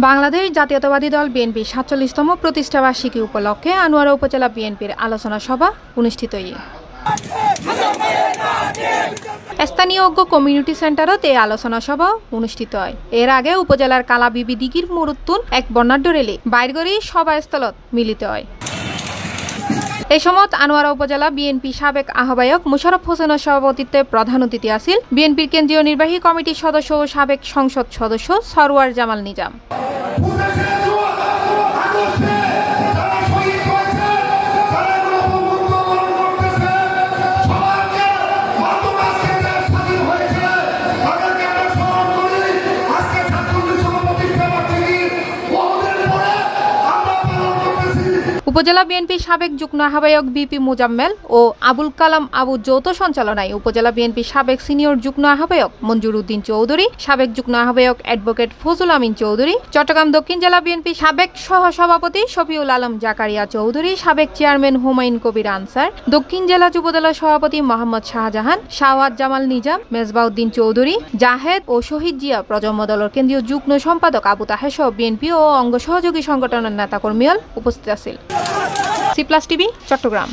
বাংলাদেশ জাতীয়তাবাদী দল বিএনপি ৪৭তম প্রতিষ্ঠাবার্ষিকী উপলক্ষে আনোয়ারা উপজেলা বিএনপির আলোচনা সভা অনুষ্ঠিত। স্থানীয় অজ্ঞ কমিউনিটি সেন্টারত এই আলোচনা সভা অনুষ্ঠিত হয়। এর আগে উপজেলার কালাবিবি দিঘির মুরুত্তুন এক বর্ণাঢ্য রেলি বাইরগড়ি সভাস্থলত মিলিত হয়। এই সময় আনোয়ারা উপজেলা বিএনপি সাবেক আহ্বায়ক মোশাররফ হোসেনের সভাপতিত্বে প্রধান অতিথি আছেন বিএনপির কেন্দ্রীয় নির্বাহী কমিটির সদস্য ও সাবেক সংসদ সদস্য সরওয়ার জামাল নিজাম। উপজেলা বিএনপির সাবেক যুগ্ম আহ্বায়ক বিপি মুজাম্মেল ও আবুল কালাম আবু যৌথ সঞ্চালনায় উপজেলা বিএনপির সাবেক সিনিয়র যুগ্ম আহ্বায়ক মঞ্জুর উদ্দিন চৌধুরী, সাবেক যুগ্ম আহ্বায়ক অ্যাডভোকেট ফজল আমিন চৌধুরী, চট্টগ্রাম দক্ষিণ জেলা বিএনপির সাবেক সহসভাপতি শফিউল আলম জাকারিয়া চৌধুরী, সাবেক চেয়ারম্যান হুমায়ুন কবির আনসার, দক্ষিণ জেলা যুবদলের সভাপতি মোহাম্মদ শাহজাহান, শাওয়াত জামাল নিজাম, মেজবাউদ্দিন চৌধুরী, জাহেদ ও শহীদ জিয়া প্রজন্ম দলের কেন্দ্রীয় যুগ্ম সম্পাদক আবু তাহের সহ বিএনপি ও অঙ্গ সহযোগী সংগঠনের নেতাকর্মীরা উপস্থিত আছেন। C plus TV, Chittagong.